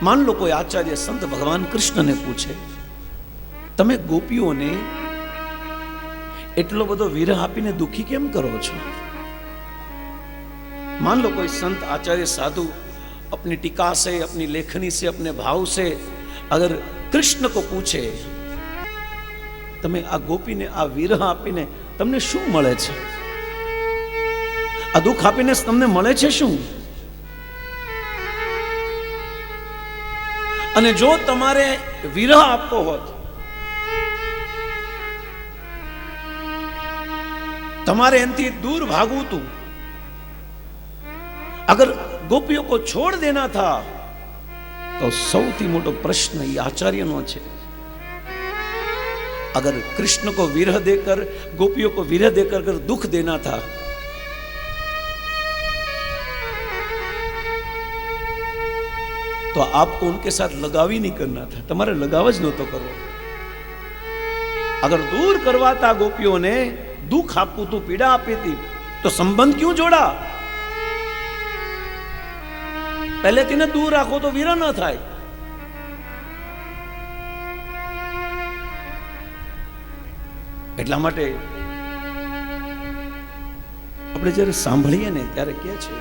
માન લો કોઈ આચાર્ય સંત ભગવાન કૃષ્ણને પૂછે, તમે ગોપીઓને એટલો બધો વિરહ આપીને દુખી કેમ કરો છો? मान लो कोई संत आचार्य साधु अपनी टीका से, अपनी लेखनी से, अपने भाव से अगर कृष्ण को पूछे, तमे आ गोपी ने आ विरह आपीने तमने शुं मळे छे? आ दुख आपीने तमने मळे छे शुं? अने जो तमारे विरह आपतो होत, तमारे एनथी दूर भागवू तू, अगर गोपियों को छोड़ देना था, तो सौथी मोटो प्रश्न ये आचार्य नो छे। अगर कृष्ण को विरह देकर, गोपियों को विरह देकर अगर दुख देना था, तो आपको उनके साथ लगाव ही नहीं करना था, तुम्हारे लगाव ज नहोतो करवो। अगर दूर करवाता गोपियों ने, दुख आपू तू, पीड़ा आपी थी, तो संबंध क्यों जोड़ा? पहले तीने दूर राखो तो विरह न थाय। એટલા માટે આપણે જ્યારે સાંભળીએ ને ત્યારે કહે છે,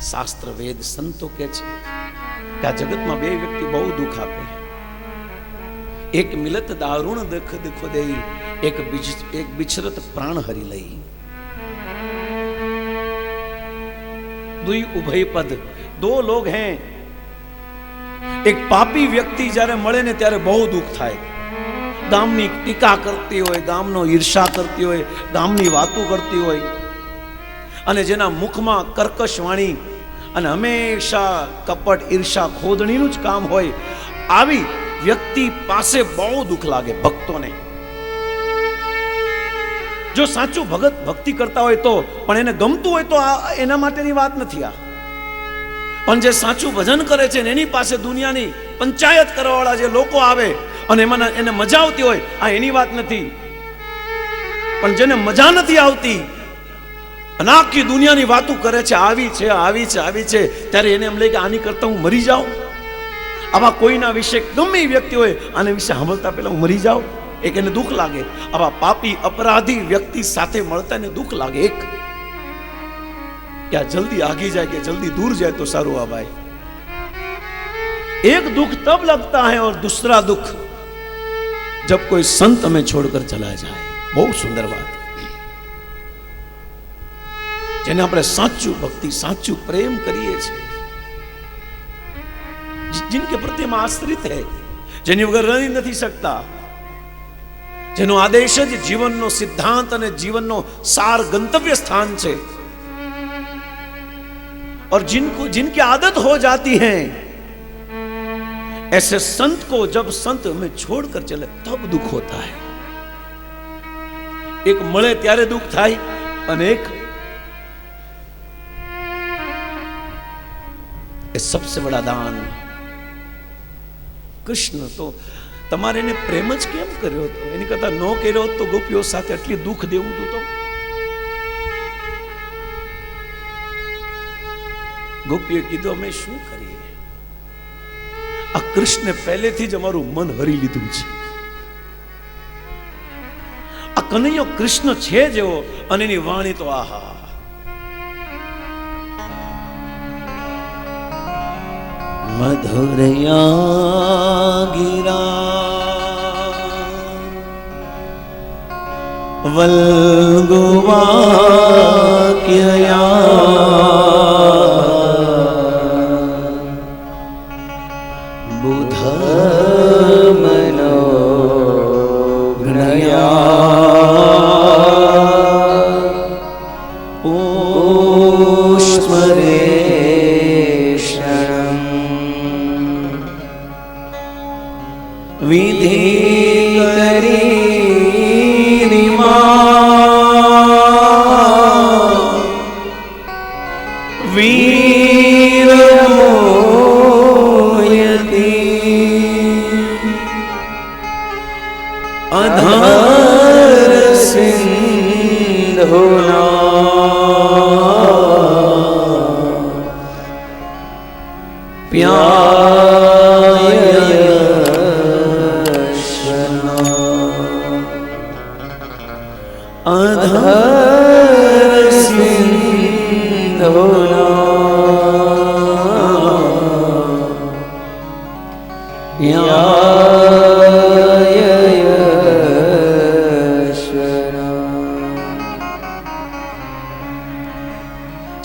શાસ્ત્ર વેદ સંતો કહે છે કે આ જગતમાં બે વ્યક્તિ બહુ દુઃખ આપે, એક મિલત દારૂણ દખ દુઃખ દે, એક બિછરત પ્રાણ હરી લઈ। दुई उभय पद, दो लोग हैं। एक पापी व्यक्ति જ્યારે મળે ને ત્યારે બહુ દુઃખ થાય, ગામની ટીકા કરતી હોય, ગામનો ઈર્ષા કરતી હોય, ગામની વાતો કરતી હોય, અને જેના મુખમાં કર્કશ વાણી અને હંમેશા કપટ, ઈર્ષા, ખોદણીનું જ કામ હોય, આવી વ્યક્તિ પાસે બહુ દુઃખ લાગે ભક્તોને। જો સાચું ભગત ભક્તિ કરતા હોય તો, પણ એને ગમતું હોય તો એના માટેની વાત નથી આ। પણ જે સાચું ભજન કરે છે ને એની પાસે દુનિયાની પંચાયત કરવાવાળા જે લોકો આવે અને એમાં એને મજા આવતી હોય, આ એની વાત નથી। પણ જેને મજા નથી આવતી અને આખી દુનિયાની વાતો કરે છે, આવી છે, આવી છે, આવી છે, ત્યારે એને એમ લે કે આની કરતા હું મરી જાઉં। આવા કોઈના વિશે ગમે એ વ્યક્તિ હોય, આના વિશે સાંભળતા પહેલા હું મરી જાઉં, એક એને દુઃખ લાગે। આવા પાપી અપરાધી વ્યક્તિ સાથે મળતા એને દુઃખ લાગે, એક क्या जल्दी आगे जाए कि जल्दी दूर जाए तो सारू आ भाई। एक दुख तब लगता है और दूसरा दुख जब कोई संत हमें छोड़कर चला जाए। बहुत सुंदर बात, जेने आपणे साचू भक्ति, साचू प्रेम करिए छे, जिनके प्रति हम आश्रित है, जेनी वगर रही नहीं सकता, जेनो आदेश ज जीवननो सिद्धांत अने जीवननो सार गंतव्य स्थान छे, और जिनकी आदत हो जाती है, ऐसे संत को जब संत हमें छोड़कर चले तब दुख होता है। एक मळे त्यारे दुख थाय, अनेक सबसे बड़ा दान। कृष्ण तो तमारे ने प्रेम ज केम कर्यो तो, एनी करता नो कर्यो तो गोपीओ साथे आटली दुख देवुं तो गोपीए कीधुं अमे शुं करीए? आ कृष्ण पहलेथी ज अमारुं मन हरी लीधुं छे। आ कन्हैयो कृष्ण छे जेवो, अने एनी वाणी तो आहा, मधुरया गिरा वल्गुवाक्यया बुधमनोघ्नया पुष्परेषणम् विधिकरी वीरमोयति अधर सिंधुना प्यार અધર સિંધોના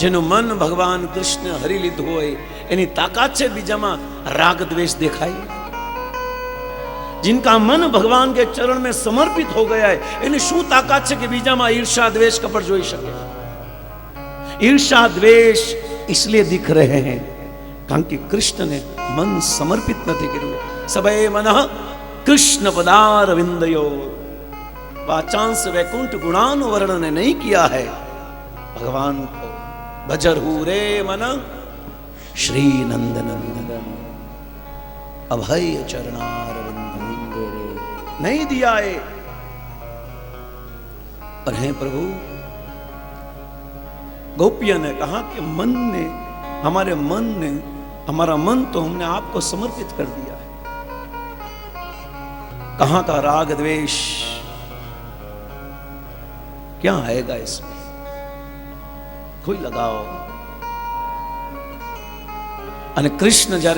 જેનું મન ભગવાન કૃષ્ણ હરી લીધું હોય એની તાકાત છે બીજામાં રાગ દ્વેષ દેખાય. जिनका मन भगवान के चरण में समर्पित हो गया है एनी शू ताकत है कि बीजा में ईर्षा द्वेष कपट जोई सके. ईर्षा द्वेष इसलिए दिख रहे हैं कारण कि कृष्ण ने मन समर्पित नहीं किया. सबे मन कृष्ण पदार विंदयो वाचांस वैकुंठ गुणानु वर्णन नहीं किया है भगवान को. भजरहु रे मन श्री नंद नंदन अभय चरणार नहीं दिया है. और हैं प्रभु गोपिया ने कहा कि मन ने हमारे मन ने हमारा मन तो हमने आपको समर्पित कर दिया है. कहां का राग द्वेष क्या आएगा इसमें? कोई लगाओ. અને કૃષ્ણ જ્યારે